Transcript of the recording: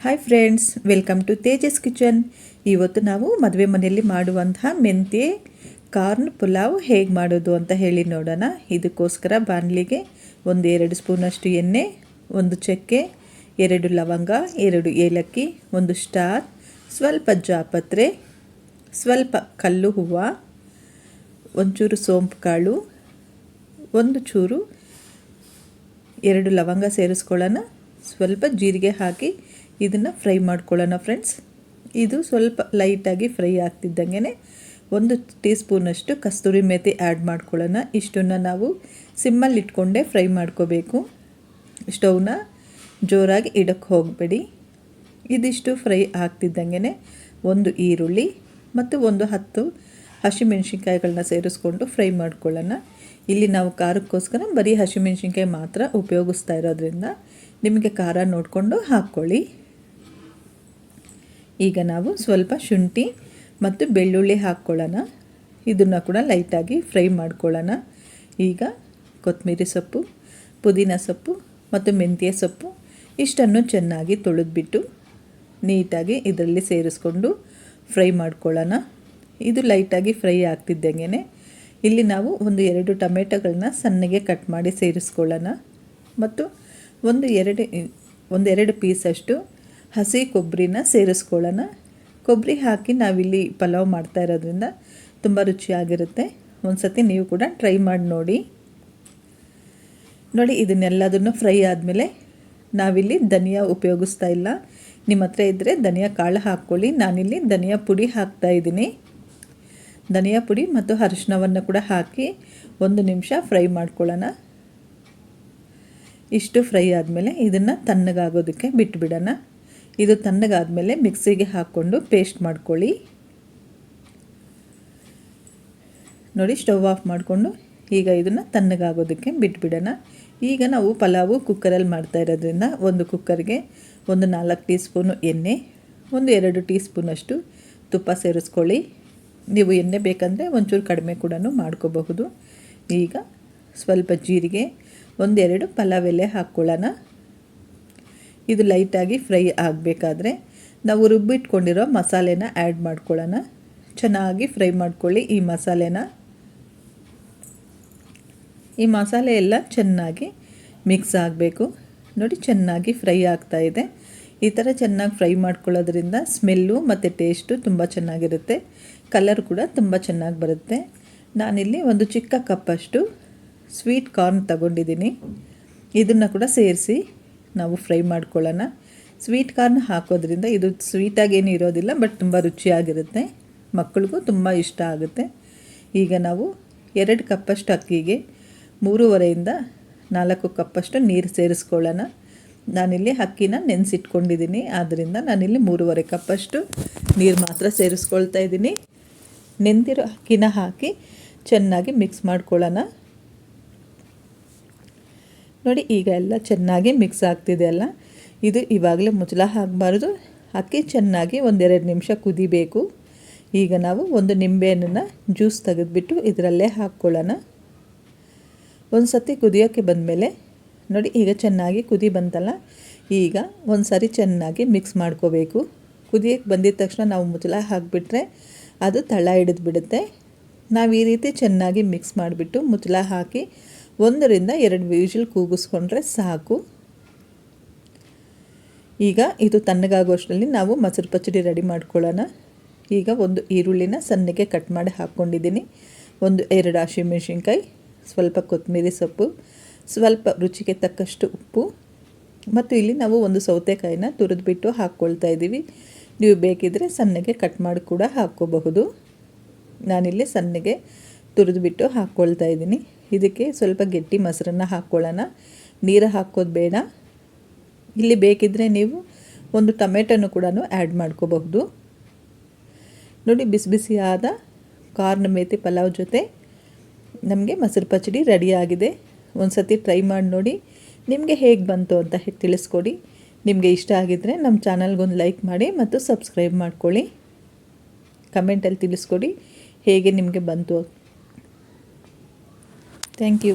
Hi friends, welcome to Tejas kitchen. ಇವತ್ತು ನಾವು ಮದುವೆ ಮನೆಯಲ್ಲಿ ಮಾಡುವಂತಹ ಮೆಂತ್ಯ ಕಾರ್ನ್ ಪುಲಾವ್ ಹೇಗೆ ಮಾಡೋದು ಅಂತ ಹೇಳಿ ನೋಡೋಣ. ಇದಕ್ಕೋಸ್ಕರ ಬಾಣಲಿಗೆ 1-2 ಸ್ಪೂನಷ್ಟು ಎಣ್ಣೆ, 1 ಚಕ್ಕೆ, 2 ಲವಂಗ, 2 ಏಲಕ್ಕಿ, 1 ಸ್ಟಾರ್, ಸ್ವಲ್ಪ ಜಾಪತ್ರೆ, ಸ್ವಲ್ಪ ಕಲ್ಲು ಹೂವು, ಒಂಚೂರು ಸೋಂಪು ಕಾಳು, 1 ಚೂರು 2 ಲವಂಗ ಸೇರಿಸ್ಕೊಳ್ಳೋಣ. ಸ್ವಲ್ಪ ಜೀರಿಗೆ ಹಾಕಿ ಇದನ್ನು ಫ್ರೈ ಮಾಡ್ಕೊಳ್ಳೋಣ ಫ್ರೆಂಡ್ಸ್. ಇದು ಸ್ವಲ್ಪ ಲೈಟಾಗಿ ಫ್ರೈ ಆಗ್ತಿದ್ದಂಗೆ 1 ಟೀ ಸ್ಪೂನಷ್ಟು ಕಸ್ತೂರಿ ಮೇಥಿ ಆ್ಯಡ್ ಮಾಡ್ಕೊಳ್ಳೋಣ. ಇಷ್ಟನ್ನು ನಾವು ಸಿಮ್ಮಲ್ಲಿ ಇಟ್ಕೊಂಡೇ ಫ್ರೈ ಮಾಡ್ಕೋಬೇಕು. ಸ್ಟವ್ನ ಜೋರಾಗಿ ಇಡಕ್ಕೆ ಹೋಗಬೇಡಿ. ಇದಿಷ್ಟು ಫ್ರೈ ಆಗ್ತಿದ್ದಂಗೆ 1 ಈರುಳ್ಳಿ ಮತ್ತು 10 ಹಸಿಮೆಣ್ಸಿನ್ಕಾಯಿಗಳನ್ನ ಸೇರಿಸ್ಕೊಂಡು ಫ್ರೈ ಮಾಡ್ಕೊಳ್ಳೋಣ. ಇಲ್ಲಿ ನಾವು ಖಾರಕ್ಕೋಸ್ಕರ ಬರೀ ಹಸಿಮೆಣ್ಸಿನ್ಕಾಯಿ ಮಾತ್ರ ಉಪಯೋಗಿಸ್ತಾ ಇರೋದ್ರಿಂದ ನಿಮಗೆ ಖಾರ ನೋಡಿಕೊಂಡು ಹಾಕ್ಕೊಳ್ಳಿ. ಈಗ ನಾವು ಸ್ವಲ್ಪ ಶುಂಠಿ ಮತ್ತು ಬೆಳ್ಳುಳ್ಳಿ ಹಾಕ್ಕೊಳ್ಳೋಣ. ಇದನ್ನು ಕೂಡ ಲೈಟಾಗಿ ಫ್ರೈ ಮಾಡ್ಕೊಳ್ಳೋಣ. ಈಗ ಕೊತ್ತಂಬರಿ ಸೊಪ್ಪು, ಪುದೀನ ಸೊಪ್ಪು ಮತ್ತು ಮೆಂತ್ಯ ಸೊಪ್ಪು ಇಷ್ಟನ್ನು ಚೆನ್ನಾಗಿ ತೊಳೆದ್ಬಿಟ್ಟು ನೀಟಾಗಿ ಇದರಲ್ಲಿ ಸೇರಿಸ್ಕೊಂಡು ಫ್ರೈ ಮಾಡ್ಕೊಳ್ಳೋಣ. ಇದು ಲೈಟಾಗಿ ಫ್ರೈ ಆಗ್ತಿದ್ದಂಗೆ ಇಲ್ಲಿ ನಾವು 1-2 ಟೊಮೆಟೊಗಳನ್ನ ಸಣ್ಣಗೆ ಕಟ್ ಮಾಡಿ ಸೇರಿಸ್ಕೊಳ್ಳೋಣ. ಮತ್ತು 1-2 ಪೀಸಷ್ಟು ಹಸಿ ಕೊಬ್ಬರಿನ ಸೇರಿಸ್ಕೊಳ್ಳೋಣ. ಕೊಬ್ಬರಿ ಹಾಕಿ ನಾವಿಲ್ಲಿ ಪಲಾವ್ ಮಾಡ್ತಾ ಇರೋದ್ರಿಂದ ತುಂಬ ರುಚಿಯಾಗಿರುತ್ತೆ. ಒಂದು ಸತಿ ನೀವು ಕೂಡ ಟ್ರೈ ಮಾಡಿ ನೋಡಿ. ಇದನ್ನೆಲ್ಲದನ್ನು ಫ್ರೈ ಆದಮೇಲೆ ನಾವಿಲ್ಲಿ ಧನಿಯಾ ಉಪಯೋಗಿಸ್ತಾ ಇಲ್ಲ. ನಿಮ್ಮ ಹತ್ರ ಇದ್ದರೆ ಧನಿಯಾ ಕಾಳು ಹಾಕ್ಕೊಳ್ಳಿ. ನಾನಿಲ್ಲಿ ಧನಿಯಾ ಪುಡಿ ಹಾಕ್ತಾಯಿದ್ದೀನಿ. ಧನಿಯಾ ಪುಡಿ ಮತ್ತು ಅರಿಶಿನವನ್ನು ಕೂಡ ಹಾಕಿ 1 ನಿಮಿಷ ಫ್ರೈ ಮಾಡ್ಕೊಳ್ಳೋಣ. ಇಷ್ಟು ಫ್ರೈ ಆದಮೇಲೆ ಇದನ್ನು ತಣ್ಣಗಾಗೋದಕ್ಕೆ ಬಿಟ್ಬಿಡೋಣ. ಇದು ತಣ್ಣಗಾದಮೇಲೆ ಮಿಕ್ಸಿಗೆ ಹಾಕ್ಕೊಂಡು ಪೇಸ್ಟ್ ಮಾಡ್ಕೊಳ್ಳಿ. ಸ್ಟವ್ ಆಫ್ ಮಾಡಿಕೊಂಡು ಈಗ ಇದನ್ನು ತಣ್ಣಗಾಗೋದಕ್ಕೆ ಬಿಟ್ಬಿಡೋಣ. ಈಗ ನಾವು ಪಲಾವು ಕುಕ್ಕರಲ್ಲಿ ಮಾಡ್ತಾ ಇರೋದ್ರಿಂದ ಒಂದು ಕುಕ್ಕರ್ಗೆ 4 ಟೀ ಸ್ಪೂನು ಎಣ್ಣೆ, 2 ಟೀ ಸ್ಪೂನಷ್ಟು ತುಪ್ಪ ಸೇರಿಸ್ಕೊಳ್ಳಿ. ನೀವು ಎಣ್ಣೆ ಬೇಕಂದರೆ ಒಂಚೂರು ಕಡಿಮೆ ಕೂಡ ಮಾಡ್ಕೋಬಹುದು. ಈಗ ಸ್ವಲ್ಪ ಜೀರಿಗೆ, 1-2 ಪಲಾವ್ ಎಲೆ ಹಾಕ್ಕೊಳ್ಳೋಣ. ಇದು ಲೈಟಾಗಿ ಫ್ರೈ ಆಗಬೇಕಾದ್ರೆ ನಾವು ರುಬ್ಬಿಟ್ಕೊಂಡಿರೋ ಮಸಾಲೆನ ಆ್ಯಡ್ ಮಾಡ್ಕೊಳ್ಳೋಣ. ಚೆನ್ನಾಗಿ ಫ್ರೈ ಮಾಡ್ಕೊಳ್ಳಿ ಈ ಮಸಾಲೆನ. ಈ ಮಸಾಲೆ ಎಲ್ಲ ಚೆನ್ನಾಗಿ ಮಿಕ್ಸ್ ಆಗಬೇಕು. ಚೆನ್ನಾಗಿ ಫ್ರೈ ಆಗ್ತಾಯಿದೆ. ಈ ಥರ ಚೆನ್ನಾಗಿ ಫ್ರೈ ಮಾಡ್ಕೊಳ್ಳೋದ್ರಿಂದ ಸ್ಮೆಲ್ಲು ಮತ್ತು ಟೇಸ್ಟು ತುಂಬ ಚೆನ್ನಾಗಿರುತ್ತೆ. ಕಲರ್ ಕೂಡ ತುಂಬ ಚೆನ್ನಾಗಿ ಬರುತ್ತೆ. ನಾನಿಲ್ಲಿ 1 ಚಿಕ್ಕ ಕಪ್ಪಷ್ಟು ಸ್ವೀಟ್ ಕಾರ್ನ್ ತಗೊಂಡಿದ್ದೀನಿ. ಇದನ್ನು ಕೂಡ ಸೇರಿಸಿ ನಾವು ಫ್ರೈ ಮಾಡ್ಕೊಳ್ಳೋಣ. ಸ್ವೀಟ್ ಕಾರ್ನ್ ಹಾಕೋದ್ರಿಂದ ಇದು ಸ್ವೀಟಾಗೇನು ಇರೋದಿಲ್ಲ, ಬಟ್ ತುಂಬ ರುಚಿಯಾಗಿರುತ್ತೆ. ಮಕ್ಕಳಿಗೂ ತುಂಬ ಇಷ್ಟ ಆಗುತ್ತೆ. ಈಗ ನಾವು 2 ಕಪ್ಪಷ್ಟು ಅಕ್ಕಿಗೆ 3.5-4 ಕಪ್ಪಷ್ಟು ನೀರು ಸೇರಿಸ್ಕೊಳ್ಳೋಣ. ನಾನಿಲ್ಲಿ ಅಕ್ಕಿನ ನೆನೆಸಿಟ್ಕೊಂಡಿದ್ದೀನಿ, ಆದ್ದರಿಂದ ನಾನಿಲ್ಲಿ 3.5 ಕಪ್ಪಷ್ಟು ನೀರು ಮಾತ್ರ ಸೇರಿಸ್ಕೊಳ್ತಾ ಇದ್ದೀನಿ. ನೆಂದಿರೋ ಅಕ್ಕಿನ ಹಾಕಿ ಚೆನ್ನಾಗಿ ಮಿಕ್ಸ್ ಮಾಡ್ಕೊಳ್ಳೋಣ. ಈಗ ಎಲ್ಲ ಚೆನ್ನಾಗಿ ಮಿಕ್ಸ್ ಆಗ್ತಿದೆ ಅಲ್ಲ. ಇದು ಇವಾಗಲೇ ಮುಚ್ಚಳ ಹಾಕಬಾರ್ದು. ಅಕ್ಕಿ ಚೆನ್ನಾಗಿ 1-2 ನಿಮಿಷ ಕುದಿಬೇಕು. ಈಗ ನಾವು 1 ನಿಂಬೆಹಣ್ಣನ್ನು ಜ್ಯೂಸ್ ತೆಗೆದುಬಿಟ್ಟು ಇದರಲ್ಲೇ ಹಾಕ್ಕೊಳ್ಳೋಣ. ಒಂದು ಸತಿ ಕುದಿಯೋಕ್ಕೆ ಬಂದಮೇಲೆ ಈಗ ಚೆನ್ನಾಗಿ ಕುದಿ ಬಂತಲ್ಲ. ಈಗ ಒಂದು ಸಾರಿ ಚೆನ್ನಾಗಿ ಮಿಕ್ಸ್ ಮಾಡ್ಕೋಬೇಕು. ಕುದಿಯೋಕ್ಕೆ ಬಂದಿದ ತಕ್ಷಣ ನಾವು ಮುಚ್ಚಳ ಹಾಕಿಬಿಟ್ರೆ ಅದು ತಳ ಹಿಡಿದ್ಬಿಡುತ್ತೆ. ನಾವು ಈ ರೀತಿ ಚೆನ್ನಾಗಿ ಮಿಕ್ಸ್ ಮಾಡಿಬಿಟ್ಟು ಮುಚ್ಚಳ ಹಾಕಿ 1-2 ವಿಷಲ್ ಕೂಗಿಸ್ಕೊಂಡ್ರೆ ಸಾಕು. ಈಗ ಇದು ತಣ್ಣಗಾಗುವಷ್ಟರಲ್ಲಿ ನಾವು ಮೊಸರು ಪಚ್ಚಡಿ ರೆಡಿ ಮಾಡ್ಕೊಳ್ಳೋಣ. ಈಗ 1 ಈರುಳ್ಳಿನ ಸಣ್ಣಗೆ ಕಟ್ ಮಾಡಿ ಹಾಕ್ಕೊಂಡಿದ್ದೀನಿ. 1-2 ಹಸಿಮೆಣ್ಸಿನ್ಕಾಯಿ, ಸ್ವಲ್ಪ ಕೊತ್ತಂಬರಿ ಸೊಪ್ಪು, ಸ್ವಲ್ಪ ರುಚಿಗೆ ತಕ್ಕಷ್ಟು ಉಪ್ಪು ಮತ್ತು ಇಲ್ಲಿ ನಾವು 1 ಸೌತೆಕಾಯಿನ ತುರಿದ್ಬಿಟ್ಟು ಹಾಕ್ಕೊಳ್ತಾ ಇದ್ದೀವಿ. ನೀವು ಬೇಕಿದ್ದರೆ ಸಣ್ಣಗೆ ಕಟ್ ಮಾಡಿ ಕೂಡ ಹಾಕ್ಕೋಬಹುದು. ನಾನಿಲ್ಲಿ ಸಣ್ಣಗೆ ತುರಿದ್ಬಿಟ್ಟು ಹಾಕ್ಕೊಳ್ತಾ ಇದ್ದೀನಿ. ಇದಕ್ಕೆ ಸ್ವಲ್ಪ ಗಟ್ಟಿ ಮೊಸರನ್ನು ಹಾಕ್ಕೊಳ್ಳೋಣ. ನೀರು ಹಾಕೋದು ಬೇಡ. ಇಲ್ಲಿ ಬೇಕಿದ್ದರೆ ನೀವು 1 ಟೊಮೆಟೊನು ಕೂಡ ಆ್ಯಡ್ ಮಾಡ್ಕೋಬಹುದು. ಬಿಸಿ ಬಿಸಿಯಾದ ಕಾರ್ನ್ ಮೇಥಿ ಪಲಾವ್ ಜೊತೆ ನಮಗೆ ಮೊಸರು ಪಚ್ಚಡಿ ರೆಡಿಯಾಗಿದೆ. ಒಂದು ಸತಿ ಟ್ರೈ ಮಾಡಿ ನೋಡಿ. ನಿಮಗೆ ಹೇಗೆ ಬಂತು ಅಂತ ತಿಳಿಸ್ಕೊಡಿ. ನಿಮಗೆ ಇಷ್ಟ ಆಗಿದ್ದರೆ ನಮ್ಮ ಚಾನಲ್ಗೊಂದು ಲೈಕ್ ಮಾಡಿ ಮತ್ತು ಸಬ್ಸ್ಕ್ರೈಬ್ ಮಾಡ್ಕೊಳ್ಳಿ. ಕಮೆಂಟಲ್ಲಿ ತಿಳಿಸ್ಕೊಡಿ ಹೇಗೆ ನಿಮಗೆ ಬಂತು. Thank you.